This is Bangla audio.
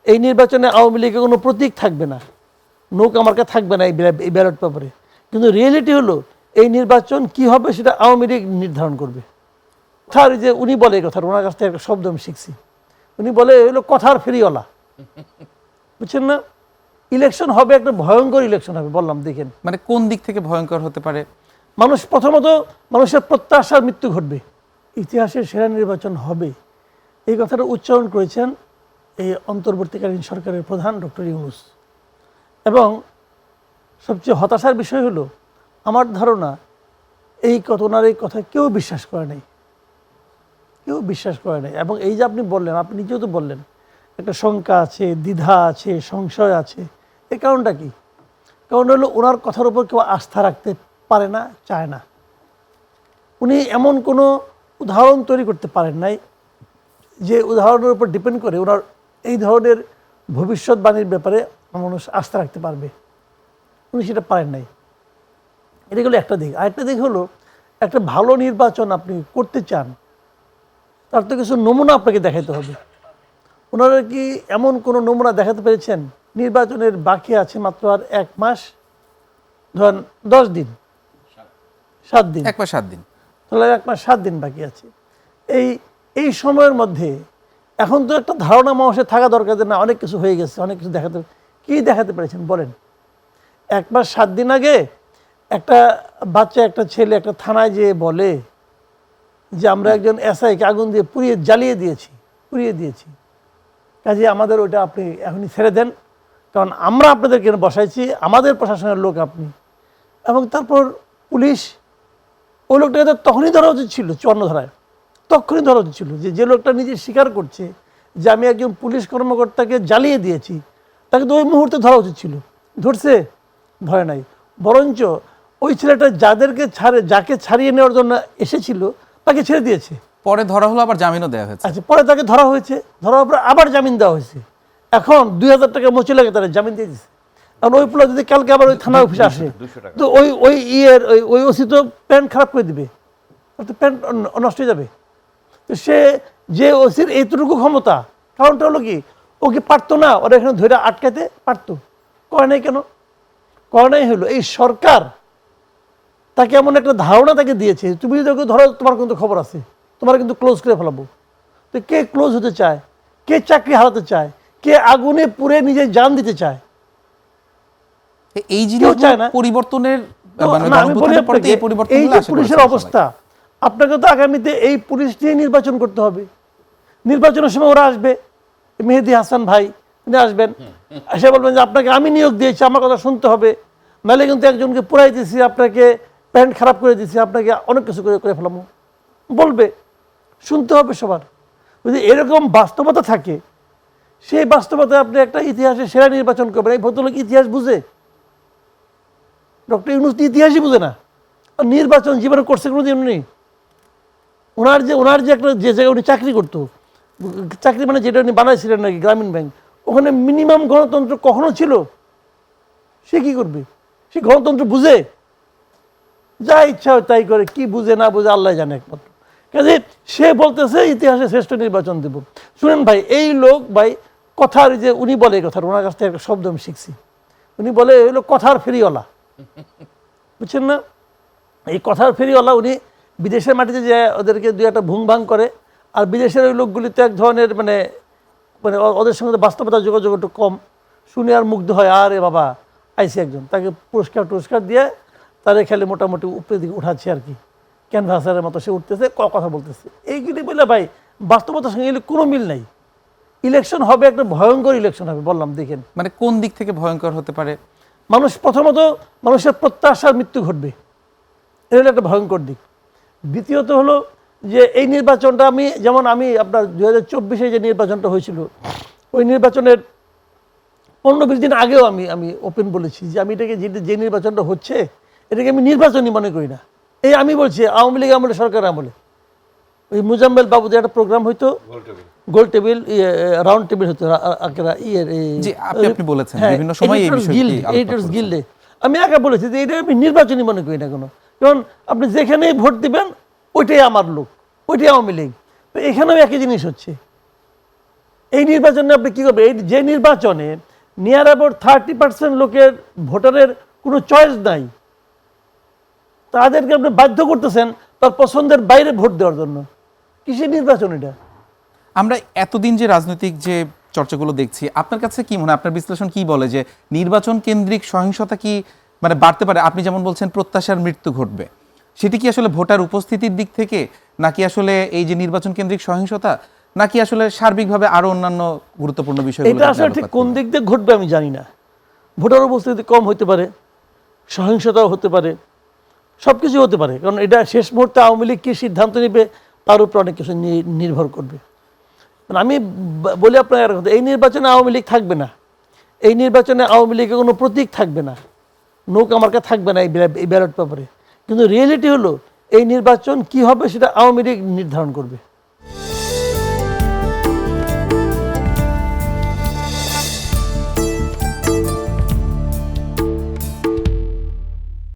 এই নির্বাচনে আওয়ামী লীগের কোনো প্রতীক থাকবে না, নৌকা মার্কা থাকবে না এই ব্যালট পেপারে। কিন্তু রিয়েলিটি হলো এই নির্বাচন কি হবে সেটা আওয়ামী লীগ নির্ধারণ করবে। কথার যে উনি বলে এই কথা, ওনার কাছ থেকে একটা শব্দ আমি শিখছি, উনি বলে হলো কথার ফেরিওয়ালা, বুঝছেন না? ইলেকশন হবে একটা ভয়ঙ্কর ইলেকশন হবে, বললাম দেখেন। মানে কোন দিক থেকে ভয়ঙ্কর হতে পারে? মানুষ প্রথমত মানুষের প্রত্যাশার মৃত্যু ঘটবে, ইতিহাসের সেরা নির্বাচন হবে, এই কথাটা উচ্চারণ করেছেন এই অন্তর্বর্তীকালীন সরকারের প্রধান ডক্টর ইউনূস। এবং সবচেয়ে হতাশার বিষয় হলো আমার ধারণা ওনার এই কথা কেউ বিশ্বাস করে নাই, কেউ বিশ্বাস করে নাই। এবং এই যে আপনি বললেন, আপনি নিজেও তো বললেন একটা শঙ্কা আছে, দ্বিধা আছে, সংশয় আছে। এই কারণটা কি? কারণ হলো ওনার কথার উপর কেউ আস্থা রাখতে পারে না, চায় না। উনি এমন কোনো উদাহরণ তৈরি করতে পারেন নাই যে উদাহরণের উপর ডিপেন্ড করে ওনার এই ধরনের ভবিষ্যৎবাণীর ব্যাপারে মানুষ আস্থা রাখতে পারবে। উনি সেটা পারেন নাই। এটা হলো একটা দিক। আরেকটা দিক হলো একটা ভালো নির্বাচন আপনি করতে চান, তার তো কিছু নমুনা আপনাকে দেখাতে হবে। ওনারা কি এমন কোনো নমুনা দেখাতে পেরেছেন? নির্বাচনের বাকি আছে মাত্র আর 1 মাস, ধরেন 10 দিন, 7 দিন, 1 মাস 7 দিন, তাহলে 1 মাস 7 দিন বাকি আছে। এই সময়ের মধ্যে এখন তো একটা ধারণা মানুষের থাকা দরকার যে না অনেক কিছু হয়ে গেছে, অনেক কিছু দেখাতে। কি দেখাতে পেরেছেন বলেন? 1 মাস 7 দিন আগে একটা বাচ্চা, একটা ছেলে একটা থানায় যেয়ে বলে যে আমরা একজন এসআইকে আগুন দিয়ে জ্বালিয়ে দিয়েছি, কাজে আমাদের ওইটা আপনি এখনই ছেড়ে দেন, কারণ আমরা আপনাদেরকে বসাইছি, আমাদের প্রশাসনের লোক আপনি। এবং তারপর পুলিশ ওই লোকটাকে তখনই ধরা উচিত ছিল, 54 ধারায় তখনই ধরা উচিত ছিল, যে লোকটা নিজে স্বীকার করছে যে আমি একজন পুলিশ কর্মকর্তাকে জ্বালিয়ে দিয়েছি, তাকে তো ওই মুহূর্তে ধরা উচিত ছিল। ধরছে? ধরে নাই। বরঞ্চ ওই ছেলেটা যাকে ছাড়িয়ে নেওয়ার জন্য এসেছিল তাকে ছেড়ে দিয়েছে। পরে ধরা হলো, আবার জামিনও দেওয়া হয়েছে। আচ্ছা, পরে তাকে ধরা হয়েছে, ধরার পরে আবার জামিন দেওয়া হয়েছে। এখন 2000 টাকা মচি লাগে তারা জামিন দিয়ে দিচ্ছে। কারণ ওই পুলিশ যদি কালকে আবার ওই থানা অফিসে আসে তো ওই ওসি তো প্যান্ট খারাপ করে দিবে, তো প্যান্ট নষ্ট হয়ে যাবে। তো যে ওসির এইটুকু ক্ষমতা, কারণটা হলো কি ও কি পারতো না ওরা এখানে ধরে আটকাতে? পারতো, করে নাই কেন? করে নাই হলো এই সরকার তাকে এমন একটা ধারণা তাকে দিয়েছে, তুমি যদি ওকে ধরো তোমার কিন্তু খবর আছে, তোমার কিন্তু ক্লোজ করে ফেলাবো। তো কে ক্লোজ হতে চায়? কে চাকরি হারাতে চায়? কে আগুনে পুড়ে নিজে জান দিতে চায়? এই জিনিস চায় না পরিবর্তনের। এই যে পুলিশের অবস্থা, আপনাকে তো আগামীতে এই পুলিশ নিয়ে নির্বাচন করতে হবে। নির্বাচনের সময় ওরা আসবে, মেহেদী হাসান ভাই উনি আসবেন, এসে বলবেন যে আপনাকে আমি নিয়োগ দিয়েছি, আমার কথা শুনতে হবে, নাহলে কিন্তু একজনকে পুরাই দিয়েছি, আপনাকে প্যান্ট খারাপ করে দিয়েছি, আপনাকে অনেক কিছু করে ফেলাম বলবে, শুনতে হবে সবার। যদি এরকম বাস্তবতা থাকে, সেই বাস্তবতায় আপনি একটা ইতিহাসে সেরা নির্বাচন করবেন। এই ভদ্রলোক ইতিহাস বুঝে? ডক্টর ইউনূস ইতিহাসই বুঝে না, আর নির্বাচন জীবনে করছে কোনোদিন উনি? ওনার যে একটা যে জায়গায় উনি চাকরি করতো, চাকরি মানে যেটা উনি বানাইছিলেন নাকি গ্রামীণ ব্যাংক, ওখানে মিনিমাম গণতন্ত্র কখনো ছিল? সে কি করবে? সে গণতন্ত্র বুঝে? যা ইচ্ছা হয় তাই করে, কি বুঝে না বুঝে আল্লাহ জানে একমাত্র। কাজে সে বলতেছে ইতিহাসে শ্রেষ্ঠ নির্বাচন দেব। শুনেন ভাই, এই লোক ভাই কথার যে উনি বলে এই কথা, ওনার কাছ থেকে একটা শব্দ আমি শিখছি, উনি বলে হলো কথার ফেরিওয়ালা, বুঝছেন না? এই কথার ফেরিওয়ালা উনি বিদেশের মাটিতে যে ওদেরকে দুই একটা ভুং ভাং করে, আর বিদেশের ওই লোকগুলিতে এক ধরনের মানে মানে ওদের সঙ্গে বাস্তবতা যোগাযোগ একটু কম, শুনে আর মুগ্ধ হয়, আরে বাবা আইসি একজন, তাকে পুরস্কার দিয়ে তারে খেলে মোটামুটি উপরের দিকে উঠাচ্ছে আর কি, ক্যানভাসারের মতো সে উঠতেছে, কথা বলতেছে। এইগুলি বলে ভাই বাস্তবতার সঙ্গে এগুলি কোনো মিল নাই। ইলেকশন হবে একটা ভয়ঙ্কর ইলেকশন হবে, বললাম দেখেন। মানে কোন দিক থেকে ভয়ঙ্কর হতে পারে? মানুষ প্রথমত মানুষের প্রত্যাশার মৃত্যু ঘটবে, এটা হলো একটা ভয়ঙ্কর দিক। দ্বিতীয়ত হলো যে এই নির্বাচনটা আমি আপনার 2024-এ যে নির্বাচনটা হয়েছিল, ওই নির্বাচনের 15-20 দিন আগেও আমি ওপেন বলেছি যে আমি এটাকে যে নির্বাচনটা হচ্ছে এটাকে আমি নির্বাচনই মনে করি না। এই আমি বলছি আওয়ামী লীগ আমলে, সরকার আমলে ওই মুজাম্মেল বাবু যে একটা প্রোগ্রাম হইতো, গোল টেবিল, রাউন্ড টেবিল হতো, গিল্ডে, আমি একা বলেছি যে এটা আমি নির্বাচনই মনে করি না কোনো, কারণ আপনি যেখানেই ভোট দিবেন ওইটাই আমার লোক, ওইটাই আওয়ামী লীগ। তো এখানেও একই জিনিস হচ্ছে, এই নির্বাচনে আপনি কী করবেন? এই যে নির্বাচনে নিয়ার অ্যাবাউট 30% লোকের ভোটারের কোনো চয়েস নাই, তাদেরকে আপনি বাধ্য করতেছেন তার পছন্দের বাইরে ভোট দেওয়ার জন্য। কিসের নির্বাচন এটা? আমরা এতদিন যে রাজনৈতিক যে চর্চাগুলো দেখছি, আপনার কাছে কি মনে হয়, আপনার বিশ্লেষণ কি বলে যে নির্বাচন কেন্দ্রিক সহিংসতা কি মানে বাড়তে পারে? আপনি যেমন বলছেন প্রত্যাশার মৃত্যু ঘটবে, সেটি কি আসলে ভোটার উপস্থিতির দিক থেকে, নাকি আসলে এই যে নির্বাচন কেন্দ্রিক সহিংসতা, নাকি আসলে সার্বিকভাবে আরো অন্যান্য গুরুত্বপূর্ণ বিষয়গুলো? এটা আসলে ঠিক কোন দিক দিয়ে ঘটবে আমি জানি না। ভোটার উপস্থিতি কম হতে পারে, সহিংসতাও হতে পারে, সব কিছু হতে পারে, কারণ এটা শেষ মুহূর্তে আওয়ামী লীগ কী সিদ্ধান্ত নেবে তার উপর অনেক কিছু নির্ভর করবে। মানে আমি বলি আপনার একটা কথা, এই নির্বাচনে আওয়ামী লীগ থাকবে না, এই নির্বাচনে আওয়ামী লীগের কোনো প্রতীক থাকবে না, নৌকা মার্কা থাকবে না এই ব্যালট পেপারে। কিন্তু রিয়েলিটি হলো এই নির্বাচন কি হবে সেটা আওয়ামী লীগ নির্ধারণ করবে।